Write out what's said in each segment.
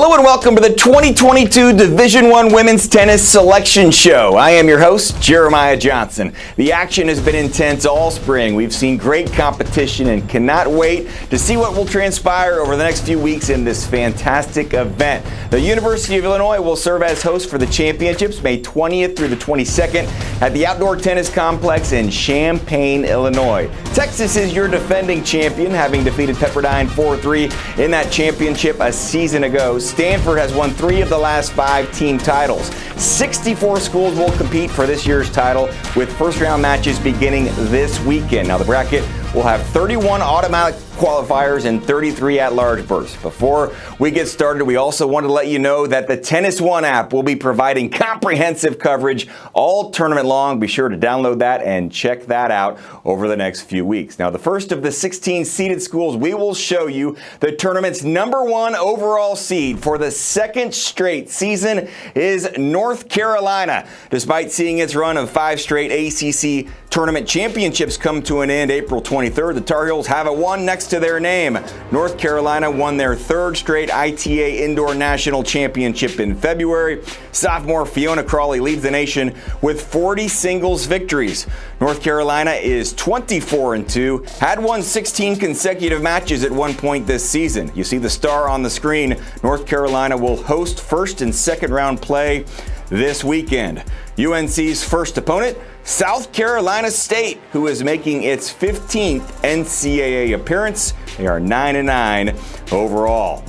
Hello and welcome to the 2022 Division I Women's Tennis Selection Show. I am your host, Jeremiah Johnson. The action has been intense all spring. We've seen great competition and cannot wait to see what will transpire over the next few weeks in this fantastic event. The University of Illinois will serve as host for the championships May 20th through the 22nd at the Outdoor Tennis Complex in Champaign, Illinois. Texas is your defending champion, having defeated Pepperdine 4-3 in that championship a season ago. Stanford has won 3 of the last 5 team titles. 64 schools will compete for this year's title, with first-round matches beginning this weekend. Now, the bracket will have 31 automatic qualifiers and 33 at-large berths. Before we get started, we also want to let you know that the Tennis One app will be providing comprehensive coverage all tournament long. Be sure to download that and check that out over the next few weeks. Now, the first of the 16 seeded schools we will show you the tournament's #1 overall seed for the second straight season is North Carolina. Despite seeing its run of 5 straight ACC tournament championships come to an end April 23rd, the Tar Heels have a 1 next to their name. North Carolina won their 3rd straight ITA Indoor National Championship in February. Sophomore Fiona Crawley leads the nation with 40 singles victories. North Carolina is 24-2, had won 16 consecutive matches at one point this season. You see the star on the screen. North Carolina will host first and second round play this weekend. UNC's first opponent, South Carolina State, who is making its 15th NCAA appearance. They are 9-9 overall.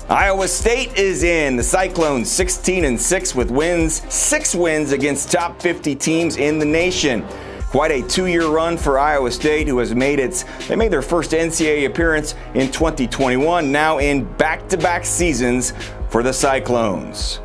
Iowa State is in. The Cyclones 16-6 with 6 wins against top 50 teams in the nation. Quite a 2-year run for Iowa State, who has made their first NCAA appearance in 2021, now in back-to-back seasons for the Cyclones.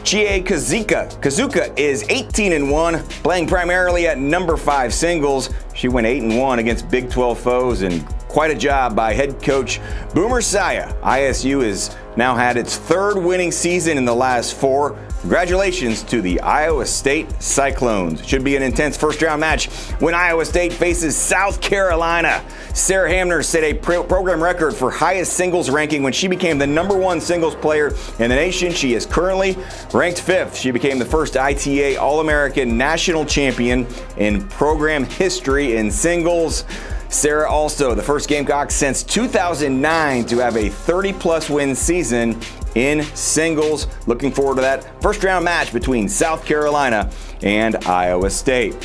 Chie Kazuka is 18-1, playing primarily at number 5 singles. She went 8-1 against Big 12 foes, and quite a job by head coach Boomer Saya. ISU has now had its 3rd winning season in the last 4. Congratulations to the Iowa State Cyclones. Should be an intense first-round match when Iowa State faces South Carolina. Sarah Hamner set a program record for highest singles ranking when she became the #1 singles player in the nation. She is currently ranked 5th. She became the first ITA All-American National Champion in program history in singles. Sarah also the first Gamecock since 2009 to have a 30-plus win season in singles. Looking forward to that first round match between South Carolina and Iowa State.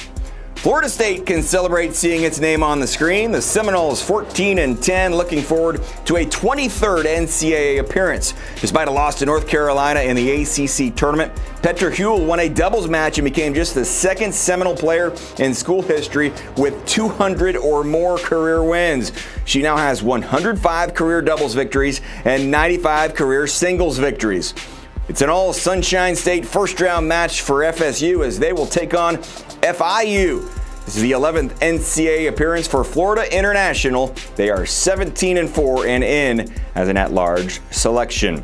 Florida State can celebrate seeing its name on the screen. The Seminoles 14-10, looking forward to a 23rd NCAA appearance. Despite a loss to North Carolina in the ACC tournament, Petra Huell won a doubles match and became just the 2nd Seminole player in school history with 200 or more career wins. She now has 105 career doubles victories and 95 career singles victories. It's an all Sunshine State first-round match for FSU as they will take on FIU. This is the 11th NCAA appearance for Florida International. They are 17-4 and in as an at-large selection.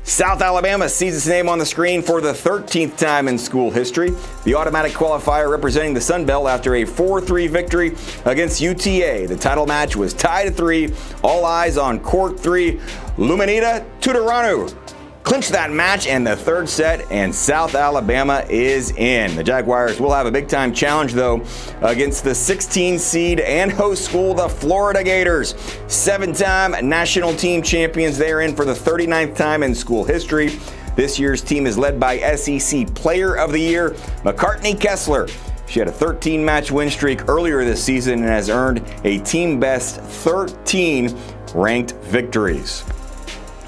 South Alabama sees its name on the screen for the 13th time in school history. The automatic qualifier representing the Sun Belt after a 4-3 victory against UTA. The title match was tied at 3. All eyes on court 3. Luminita Tutoranu clinched that match in the 3rd set, and South Alabama is in. The Jaguars will have a big-time challenge, though, against the 16 seed and host school, the Florida Gators. 7-time national team champions. They are in for the 39th time in school history. This year's team is led by SEC Player of the Year, McCartney Kessler. She had a 13-match win streak earlier this season and has earned a team-best 13 ranked victories.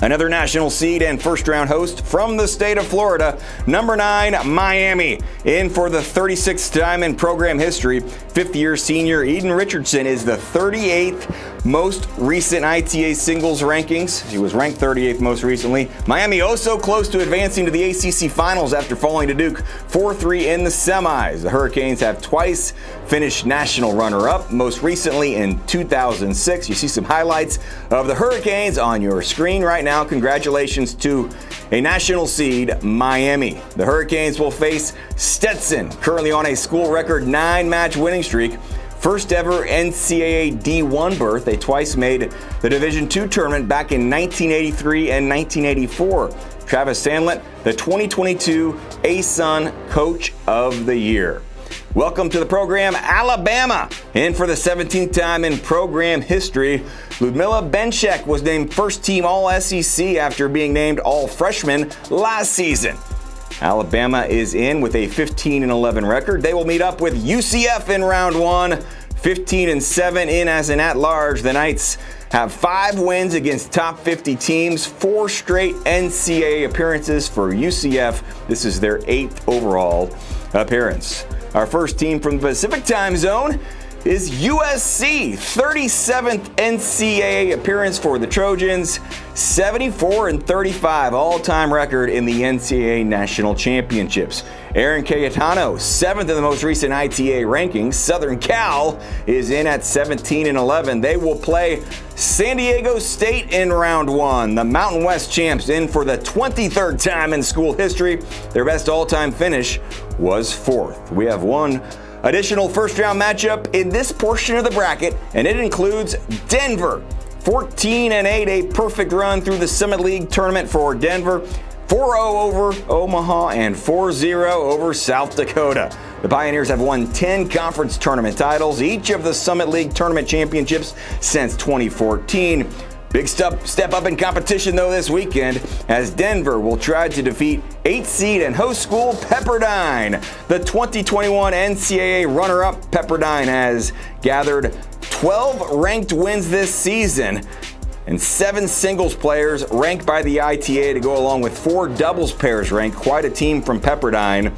Another national seed and first-round host from the state of Florida, number 9, Miami. In for the 36th time in program history, 5th-year senior Eden Richardson is the 38th most recent ITA singles rankings. She was ranked 38th most recently. Miami so close to advancing to the ACC finals after falling to Duke 4-3 in the semis. The Hurricanes have twice finished national runner-up, most recently in 2006. You see some highlights of the Hurricanes on your screen right now. Congratulations to a national seed, Miami. The Hurricanes will face Stetson, currently on a school record 9-match winning streak. First ever NCAA D1 berth. They twice made the Division II tournament back in 1983 and 1984. Travis Sandlin, the 2022 ASUN Coach of the Year. Welcome to the program, Alabama. And for the 17th time in program history, Ludmila Benchek was named first-team All-SEC after being named All-Freshman last season. Alabama is in with a 15-11 record. They will meet up with UCF in round one, 15-7 in as an at-large. The Knights have 5 wins against top 50 teams, 4 straight NCAA appearances for UCF. This is their 8th overall appearance. Our first team from the Pacific time zone is USC, 37th NCAA appearance for the Trojans, 74-35 all-time record in the NCAA National Championships. Aaron Cayetano, 7th in the most recent ITA rankings. Southern Cal is in at 17-11. They will play San Diego State in round one. The Mountain West champs in for the 23rd time in school history. Their best all-time finish was 4th. We have one additional first-round matchup in this portion of the bracket, and it includes Denver. 14-8, a perfect run through the Summit League tournament for Denver. 4-0 over Omaha and 4-0 over South Dakota. The Pioneers have won 10 conference tournament titles, each of the Summit League tournament championships since 2014. Big step up in competition, though, this weekend, as Denver will try to defeat 8th seed and host school Pepperdine. The 2021 NCAA runner-up Pepperdine has gathered 12 ranked wins this season and 7 singles players ranked by the ITA to go along with 4 doubles pairs ranked. Quite a team from Pepperdine.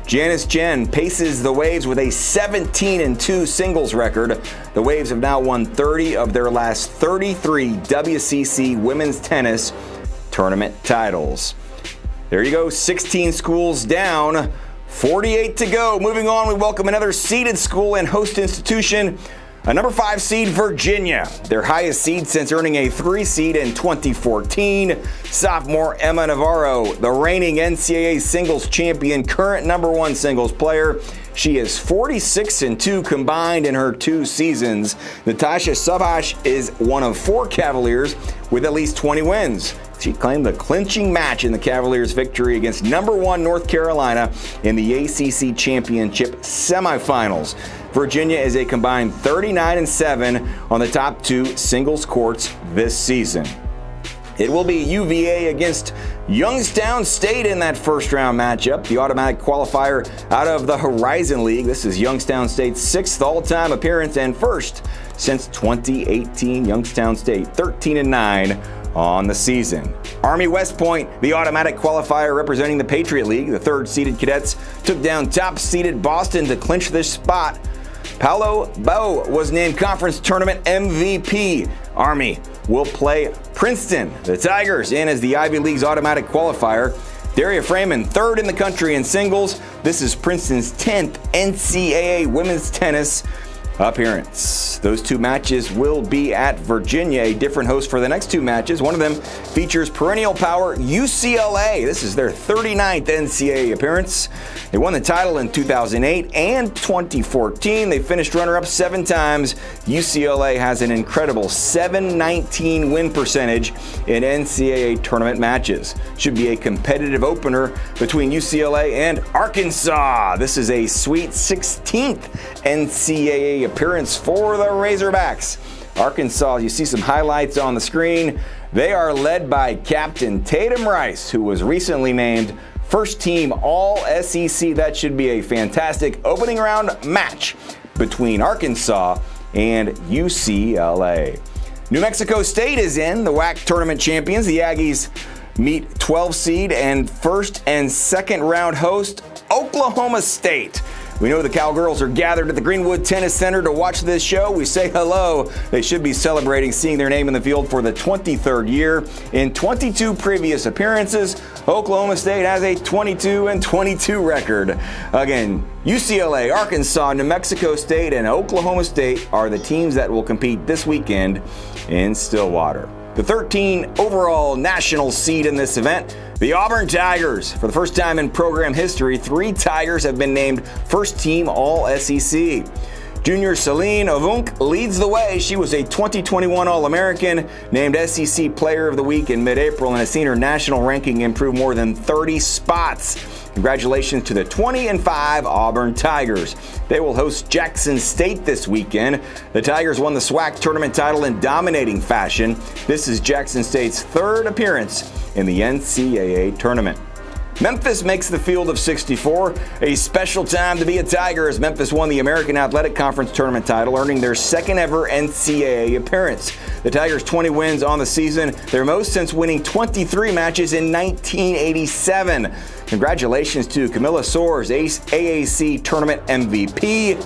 Janice Jen paces the Waves with a 17-2 singles record. The Waves have now won 30 of their last 33 WCC women's tennis tournament titles. There you go, 16 schools down, 48 to go. Moving on, we welcome another seeded school and host institution, a number 5 seed, Virginia, their highest seed since earning a 3 seed in 2014. Sophomore Emma Navarro, the reigning NCAA singles champion, current number 1 singles player. She is 46-2 combined in her 2 seasons. Natasha Subhash is one of 4 Cavaliers with at least 20 wins. She claimed the clinching match in the Cavaliers' victory against number 1 North Carolina in the ACC Championship semifinals. Virginia is a combined 39-7 on the top 2 singles courts this season. It will be UVA against Youngstown State in that first-round matchup, the automatic qualifier out of the Horizon League. This is Youngstown State's 6th all-time appearance and first since 2018. Youngstown State 13-9 on the season. Army West Point, the automatic qualifier representing the Patriot League. The 3rd-seeded Cadets took down top-seeded Boston to clinch this spot. Paolo Bow was named conference tournament MVP. Army will play Princeton. The Tigers in as the Ivy League's automatic qualifier. Daria Freeman, 3rd in the country in singles. This is Princeton's 10th NCAA women's tennis appearance. Those 2 matches will be at Virginia, a different host for the next 2 matches. One of them features perennial power UCLA. This is their 39th NCAA appearance. They won the title in 2008 and 2014. They finished runner-up 7 times. UCLA has an incredible 719 win percentage in NCAA tournament matches. Should be a competitive opener between UCLA and Arkansas. This is a Sweet 16th NCAA appearance for the Razorbacks. Arkansas, you see some highlights on the screen. They are led by Captain Tatum Rice, who was recently named first team All-SEC. That should be a fantastic opening round match between Arkansas and UCLA. New Mexico State is in, the WAC tournament champions. The Aggies meet 12 seed and 1st and 2nd round host Oklahoma State. We know the Cowgirls are gathered at the Greenwood Tennis Center to watch this show. We say hello. They should be celebrating seeing their name in the field for the 23rd year. In 22 previous appearances, Oklahoma State has a 22-22 record. Again, UCLA, Arkansas, New Mexico State, and Oklahoma State are the teams that will compete this weekend in Stillwater. The 13 overall national seed in this event, the Auburn Tigers. For the first time in program history, 3 Tigers have been named first team All-SEC. Junior Celine Ovunk leads the way. She was a 2021 All-American, named SEC Player of the Week in mid-April, and has seen her national ranking improve more than 30 spots. Congratulations to the 20-5 Auburn Tigers. They will host Jackson State this weekend. The Tigers won the SWAC tournament title in dominating fashion. This is Jackson State's third appearance in the NCAA tournament. Memphis makes the field of 64. A special time to be a Tiger as Memphis won the American Athletic Conference tournament title, earning their second ever NCAA appearance. The Tigers' 20 wins on the season, their most since winning 23 matches in 1987. Congratulations to Camilla Soares, AAC tournament MVP.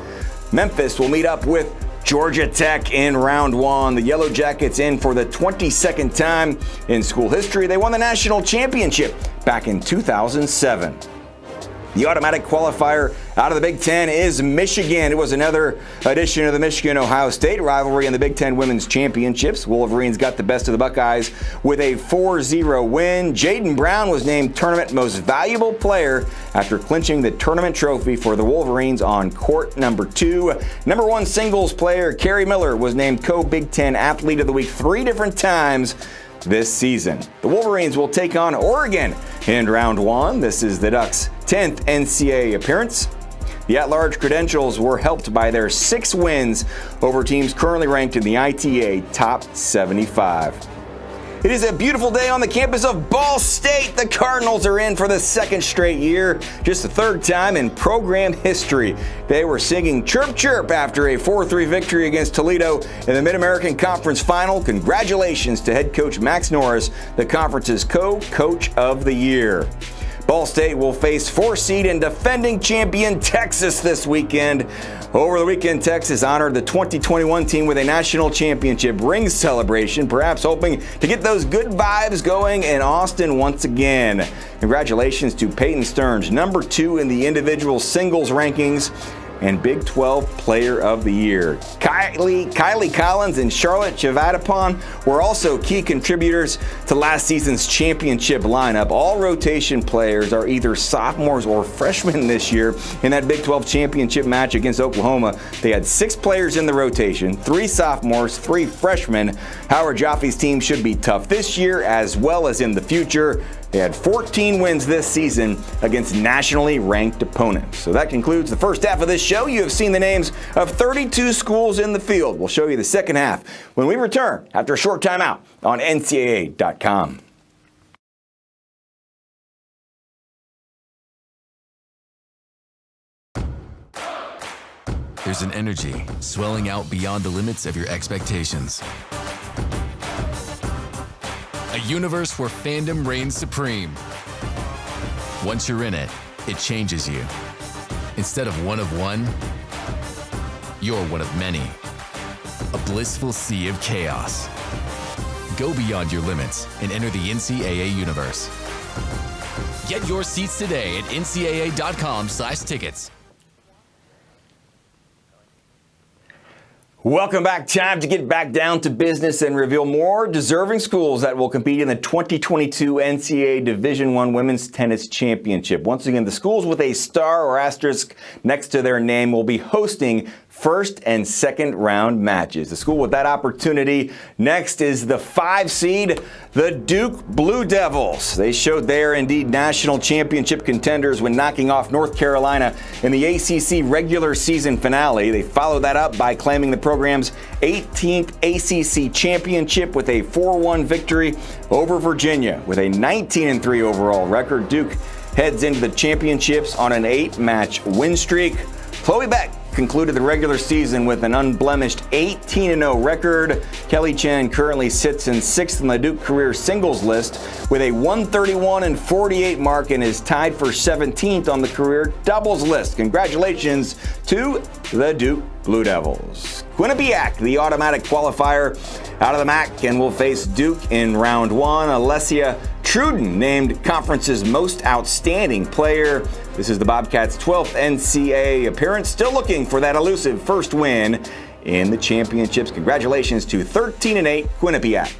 Memphis will meet up with Georgia Tech in round one. The Yellow Jackets in for the 22nd time in school history. They won the national championship back in 2007. The automatic qualifier out of the Big Ten is Michigan. It was another edition of the Michigan-Ohio State rivalry in the Big Ten Women's Championships. Wolverines got the best of the Buckeyes with a 4-0 win. Jaden Brown was named Tournament Most Valuable Player after clinching the tournament trophy for the Wolverines on court number 2. Number 1 singles player Carrie Miller was named Co-Big Ten Athlete of the Week 3 different times this season. The Wolverines will take on Oregon in round 1. This is the Ducks' 10th NCAA appearance. The at-large credentials were helped by their 6 wins over teams currently ranked in the ITA Top 75. It is a beautiful day on the campus of Ball State. The Cardinals are in for the second straight year, just the third time in program history. They were singing Chirp Chirp after a 4-3 victory against Toledo in the Mid-American Conference Final. Congratulations to head coach Max Norris, the conference's co-coach of the year. Ball State will face 4-seed and defending champion Texas this weekend. Over the weekend, Texas honored the 2021 team with a national championship ring celebration, perhaps hoping to get those good vibes going in Austin once again. Congratulations to Peyton Stearns, number 2 in the individual singles rankings and Big 12 Player of the Year. Kylie Collins and Charlotte Chivatapon were also key contributors to last season's championship lineup. All rotation players are either sophomores or freshmen this year. In that Big 12 championship match against Oklahoma, they had 6 players in the rotation, 3 sophomores, 3 freshmen. Howard Joffe's team should be tough this year as well as in the future. They had 14 wins this season against nationally ranked opponents. So that concludes the first half of this show. You have seen the names of 32 schools in the field. We'll show you the second half when we return after a short timeout on NCAA.com. There's an energy swelling out beyond the limits of your expectations. A universe where fandom reigns supreme. Once you're in it, it changes you. Instead of one of one, you're one of many. A blissful sea of chaos. Go beyond your limits and enter the NCAA universe. Get your seats today at ncaa.com/tickets. Welcome back. Time to get back down to business and reveal more deserving schools that will compete in the 2022 NCAA Division I Women's Tennis Championship. Once again, the schools with a star or asterisk next to their name will be hosting first and second round matches. The school with that opportunity next is the 5 seed, the Duke Blue Devils. They showed they are indeed national championship contenders when knocking off North Carolina in the ACC regular season finale. They followed that up by claiming the program's 18th ACC championship with a 4-1 victory over Virginia. With a 19-3 overall record, Duke heads into the championships on an 8-match win streak. Chloe Beck concluded the regular season with an unblemished 18-0 record. Kelly Chen currently sits in 6th on the Duke career singles list with a 131-48 mark and is tied for 17th on the career doubles list. Congratulations to the Duke Blue Devils. Quinnipiac, the automatic qualifier out of the MAC, and will face Duke in round 1. Alessia Truden named conference's most outstanding player. This is the Bobcats' 12th NCAA appearance, still looking for that elusive first win in the championships. Congratulations to 13-8 Quinnipiac.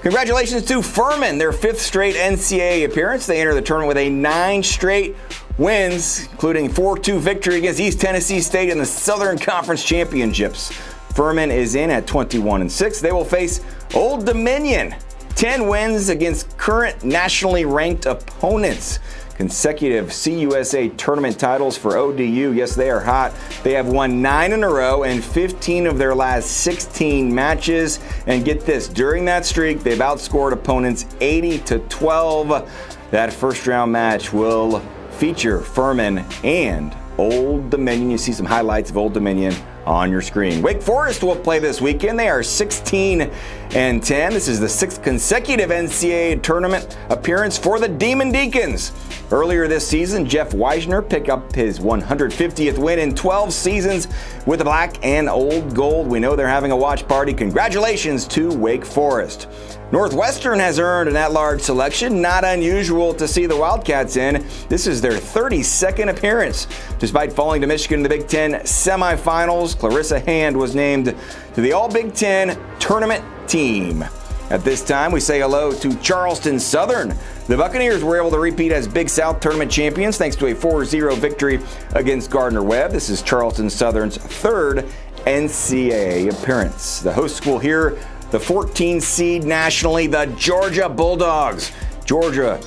Congratulations to Furman, their 5th straight NCAA appearance. They enter the tournament with a 9 straight wins, including 4-2 victory against East Tennessee State in the Southern Conference Championships. Furman is in at 21-6. They will face Old Dominion. 10 wins against current nationally ranked opponents. Consecutive CUSA tournament titles for ODU. Yes, they are hot. They have won 9 in a row and 15 of their last 16 matches. And get this, during that streak, they've outscored opponents 80-12. That first round match will feature Furman and Old Dominion. You see some highlights of Old Dominion on your screen. Wake Forest will play this weekend. They are 16-10. This is the 6th consecutive NCAA tournament appearance for the Demon Deacons. Earlier this season, Jeff Weisner picked up his 150th win in 12 seasons with the black and old gold. We know they're having a watch party. Congratulations to Wake Forest. Northwestern has earned an at-large selection. Not unusual to see the Wildcats in. This is their 32nd appearance. Despite falling to Michigan in the Big Ten semifinals, Clarissa Hand was named to the All-Big Ten tournament team. At this time, we say hello to Charleston Southern. The Buccaneers were able to repeat as Big South tournament champions thanks to a 4-0 victory against Gardner-Webb. This is Charleston Southern's 3rd NCAA appearance. The host school here, the 14 seed nationally, the Georgia Bulldogs. Georgia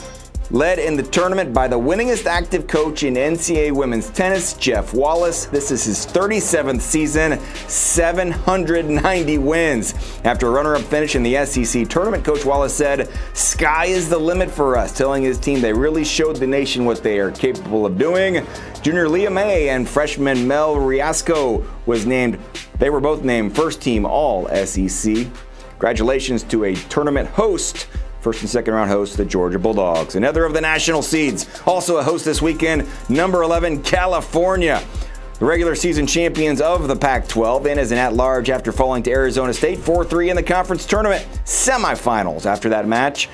led in the tournament by the winningest active coach in NCAA women's tennis, Jeff Wallace. This is his 37th season, 790 wins. After a runner-up finish in the SEC tournament, Coach Wallace said, "Sky is the limit for us," telling his team they really showed the nation what they are capable of doing. Junior Leah May and freshman Mel Riasco they were both named first team All-SEC. Congratulations to a tournament host, first and second round hosts, the Georgia Bulldogs. Another of the national seeds, also a host this weekend, number 11, California. The regular season champions of the Pac-12 in as an at-large after falling to Arizona State 4-3 in the conference tournament semifinals. After that match,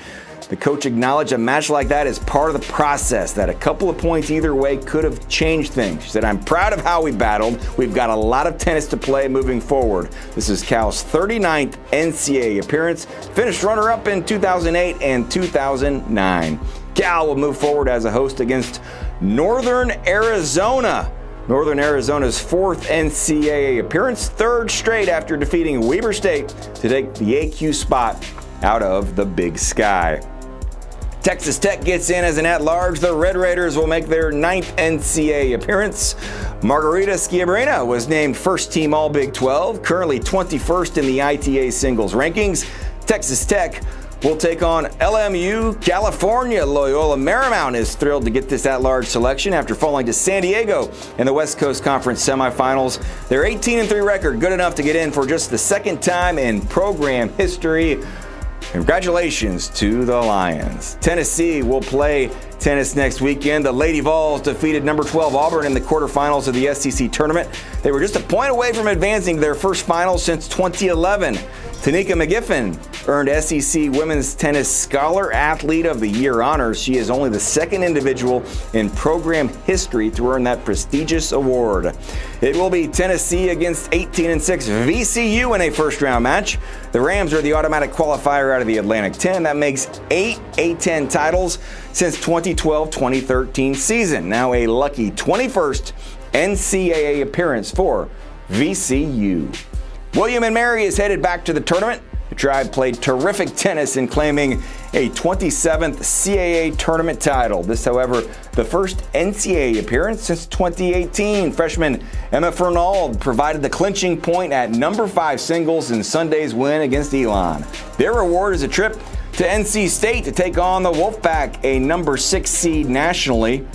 the coach acknowledged a match like that is part of the process, that a couple of points either way could have changed things. She said, "I'm proud of how we battled. We've got a lot of tennis to play moving forward." This is Cal's 39th NCAA appearance, finished runner-up in 2008 and 2009. Cal will move forward as a host against Northern Arizona. Northern Arizona's 4th NCAA appearance, 3rd straight after defeating Weber State to take the AQ spot out of the Big Sky. Texas Tech gets in as an at-large. The Red Raiders will make their 9th NCAA appearance. Margarita Schiabrina was named first team All-Big 12, currently 21st in the ITA singles rankings. Texas Tech will take on LMU California. Loyola Marymount is thrilled to get this at-large selection after falling to San Diego in the West Coast Conference semifinals. Their 18-3 record, good enough to get in for just the 2nd time in program history. Congratulations to the Lions. Tennessee will play tennis next weekend. The Lady Vols defeated number 12 Auburn in the quarterfinals of the SEC tournament. They were just a point away from advancing to their first finals since 2011. Tanika McGiffin earned SEC Women's Tennis Scholar Athlete of the Year honors. She is only the 2nd individual in program history to earn that prestigious award. It will be Tennessee against 18-6 VCU in a first-round match. The Rams are the automatic qualifier out of the Atlantic 10. That makes 8 A-10 titles since 2012-2013 season. Now a lucky 21st NCAA appearance for VCU. William & Mary is headed back to the tournament. The Tribe played terrific tennis in claiming a 27th CAA tournament title. This, however, the first NCAA appearance since 2018. Freshman Emma Fernald provided the clinching point at number 5 singles in Sunday's win against Elon. Their reward is a trip to NC State to take on the Wolfpack, a number 6 seed nationally.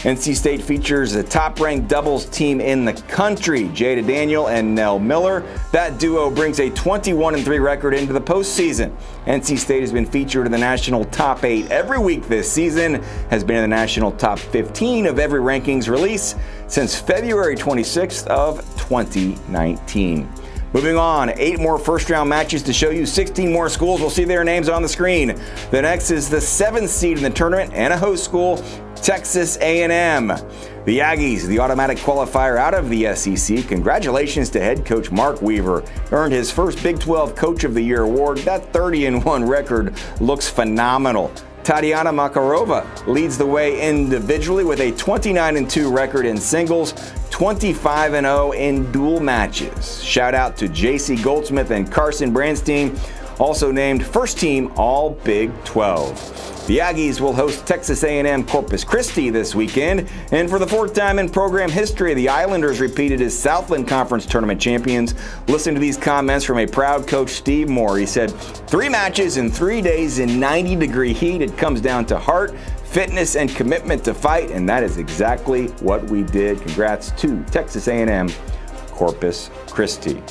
NC State features a top-ranked doubles team in the country, Jada Daniel and Nell Miller. That duo brings a 21-3 record into the postseason. NC State has been featured in the national top 8 every week this season, has been in the national top 15 of every rankings release since February 26th of 2019. Moving on, 8 more first-round matches to show you. 16 more schools will see their names on the screen. The next is the 7th seed in the tournament and a host school, Texas A&M. The Aggies, the automatic qualifier out of the SEC. Congratulations to head coach Mark Weaver. Earned his first Big 12 Coach of the Year award. That 30-1 record looks phenomenal. Tatiana Makarova leads the way individually with a 29-2 record in singles, 25-0 in dual matches. Shout out to J.C. Goldsmith and Carson Branstein, also named first team All Big 12. The Aggies will host Texas A&M Corpus Christi this weekend, and for the fourth time in program history, the Islanders repeated as Southland Conference tournament champions. Listen to these comments from a proud coach, Steve Moore. He said, 3 matches in 3 days in 90-degree heat. It comes down to heart, fitness, and commitment to fight, and that is exactly what we did. Congrats to Texas A&M Corpus Christi.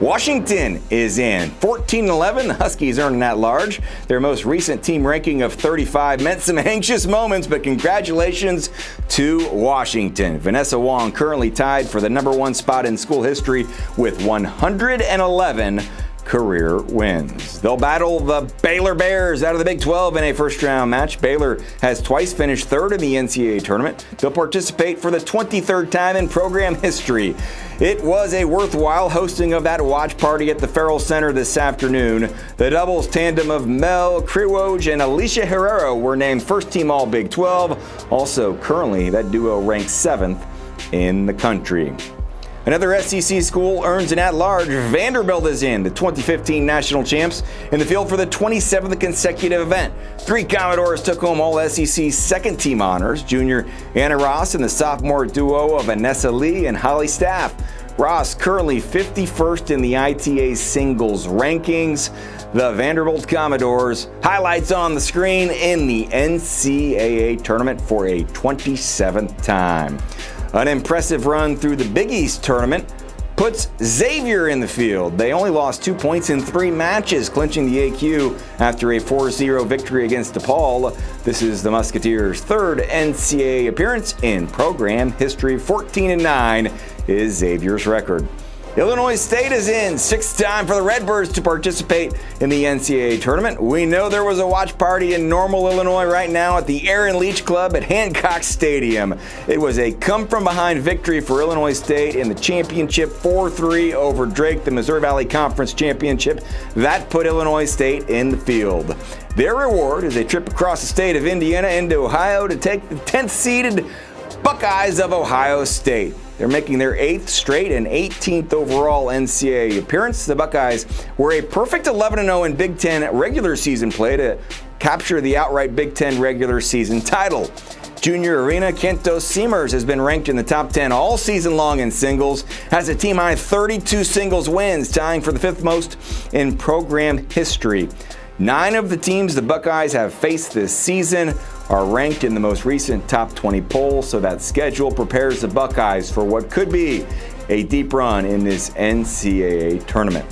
Washington is in 14-11. The Huskies earned that large. Their most recent team ranking of 35 meant some anxious moments, but congratulations to Washington. Vanessa Wong currently tied for the #1 spot in school history with 111 career wins. They'll battle the Baylor Bears out of the Big 12 in a first-round match. Baylor has twice finished third in the NCAA tournament. They'll participate for the 23rd time in program history. It was a worthwhile hosting of that watch party at the Farrell Center this afternoon. The doubles tandem of Mel Kriwoj and Alicia Herrera were named first team All Big 12. Also, currently, that duo ranks 7th in the country. Another SEC school earns an at-large. Vanderbilt is in, the 2015 national champs, in the field for the 27th consecutive event. 3 Commodores took home all SEC second-team honors. Junior Anna Ross and the sophomore duo of Anessa Lee and Holly Staff. Ross currently 51st in the ITA singles rankings. The Vanderbilt Commodores, highlights on the screen, in the NCAA tournament for a 27th time. An impressive run through the Big East tournament puts Xavier in the field. They only lost 2 points in 3 matches, clinching the AQ after a 4-0 victory against DePaul. This is the Musketeers' 3rd NCAA appearance in program history. 14-9 is Xavier's record. Illinois State is in. 6th time for the Redbirds to participate in the NCAA tournament. We know there was a watch party in Normal, Illinois right now at the Aaron Leach Club at Hancock Stadium. It was a come-from-behind victory for Illinois State in the championship, 4-3 over Drake, the Missouri Valley Conference Championship. That put Illinois State in the field. Their reward is a trip across the state of Indiana into Ohio to take the 10th-seeded Buckeyes of Ohio State. They're making their 8th straight and 18th overall NCAA appearance. The Buckeyes were a perfect 11-0 in Big Ten regular season play to capture the outright Big Ten regular season title. Junior Arena Kentos Seamers has been ranked in the top 10 all season long in singles, has a team-high 32 singles wins, tying for the 5th most in program history. 9 of the teams the Buckeyes have faced this season are ranked in the most recent top 20 poll, so that schedule prepares the Buckeyes for what could be a deep run in this NCAA tournament.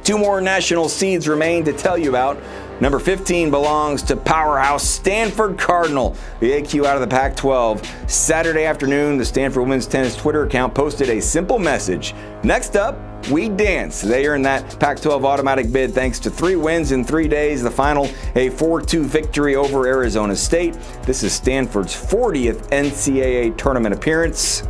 2 more national seeds remain to tell you about. Number 15 belongs to powerhouse Stanford Cardinal, the AQ out of the Pac-12. Saturday afternoon, the Stanford women's tennis Twitter account posted a simple message. Next up, we dance. They earned that Pac-12 automatic bid thanks to 3 wins in 3 days. The final, a 4-2 victory over Arizona State. This is Stanford's 40th NCAA tournament appearance.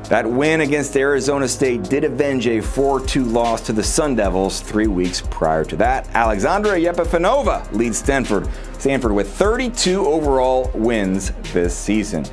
That win against Arizona State did avenge a 4-2 loss to the Sun Devils 3 weeks prior to that. Alexandra Yepifanova leads Stanford with 32 overall wins this season.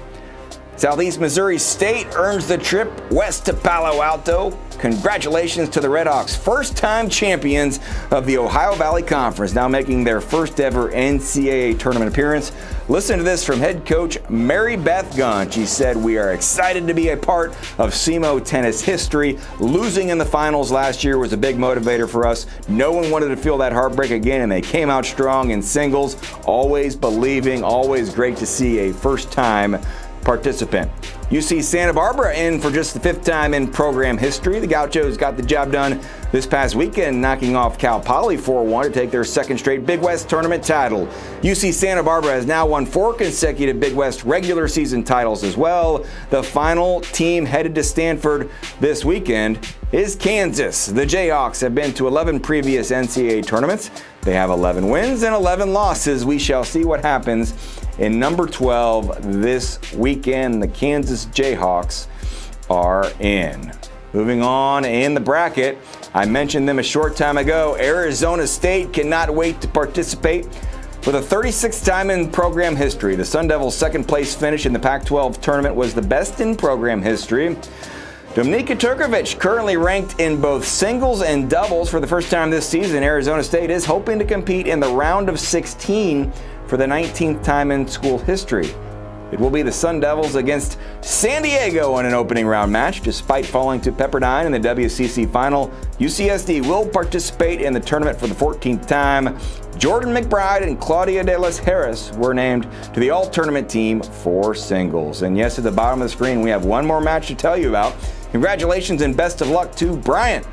Southeast Missouri State earns the trip west to Palo Alto. Congratulations to the Redhawks, first-time champions of the Ohio Valley Conference, now making their first ever NCAA tournament appearance. Listen to this from head coach Mary Beth Gunn. She said, "We are excited to be a part of SEMO tennis history. Losing in the finals last year was a big motivator for us. No one wanted to feel that heartbreak again, and they came out strong in singles. Always believing, always great to see a first-time participant." UC Santa Barbara in for just the 5th time in program history. The Gauchos got the job done this past weekend, knocking off Cal Poly 4-1 to take their 2nd straight Big West tournament title. UC Santa Barbara has now won 4 consecutive Big West regular season titles as well. The final team headed to Stanford this weekend is Kansas. The Jayhawks have been to 11 previous NCAA tournaments. They have 11 wins and 11 losses. We shall see what happens in number 12 this weekend. The Kansas Jayhawks are in. Moving on in the bracket, I mentioned them a short time ago. Arizona State cannot wait to participate. For the 36th time in program history, the Sun Devils' second-place finish in the Pac-12 tournament was the best in program history. Dominika Turkovic, currently ranked in both singles and doubles for the first time this season. Arizona State is hoping to compete in the round of 16 for the 19th time in school history. It will be the Sun Devils against San Diego in an opening round match. Despite falling to Pepperdine in the WCC final, UCSD will participate in the tournament for the 14th time. Jordan McBride and Claudia De Los Harris were named to the all-tournament team for singles. And yes, at the bottom of the screen, we have one more match to tell you about. Congratulations and best of luck to Bryant.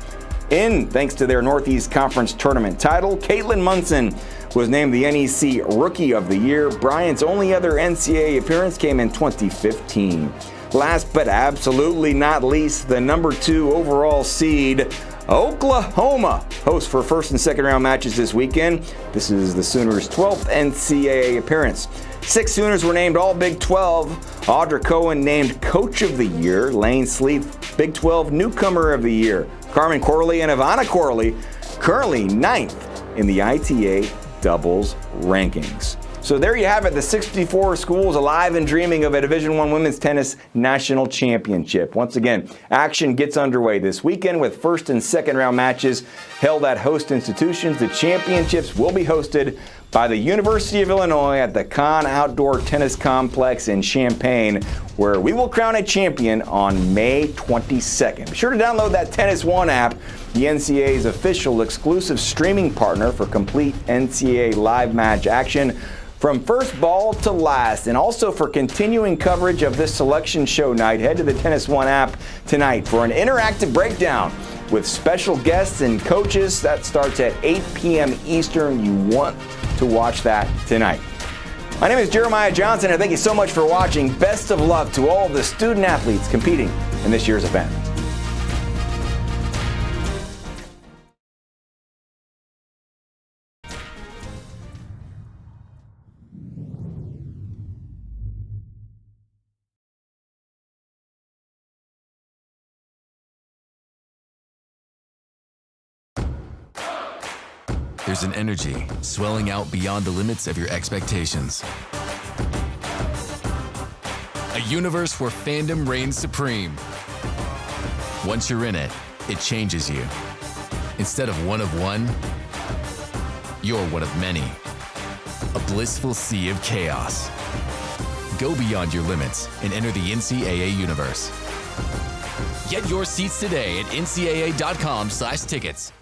Thanks to their Northeast Conference tournament title, Caitlin Munson was named the NEC Rookie of the Year. Bryant's only other NCAA appearance came in 2015. Last but absolutely not least, the number 2 overall seed, Oklahoma, hosts for first and second round matches this weekend. This is the Sooners' 12th NCAA appearance. 6 Sooners were named All Big 12. Audra Cohen named Coach of the Year. Lane Sleeth, Big 12 Newcomer of the Year. Carmen Corley and Ivana Corley, currently 9th in the ITA doubles rankings. So there you have it, the 64 schools alive and dreaming of a Division I women's tennis national championship. Once again, action gets underway this weekend with first and second round matches held at host institutions. The championships will be hosted by the University of Illinois at the Conn Outdoor Tennis Complex in Champaign, where we will crown a champion on May 22nd. Be sure to download that Tennis One app, the NCAA's official exclusive streaming partner for complete NCAA live match action from first ball to last. And also for continuing coverage of this selection show night, head to the Tennis One app tonight for an interactive breakdown with special guests and coaches. That starts at 8 p.m. Eastern. You want to watch that tonight. My name is Jeremiah Johnson, and thank you so much for watching. Best of luck to all of the student athletes competing in this year's event. There's an energy swelling out beyond the limits of your expectations. A universe where fandom reigns supreme. Once you're in it, it changes you. Instead of one of one, you're one of many. A blissful sea of chaos. Go beyond your limits and enter the NCAA universe. Get your seats today at ncaa.com/tickets.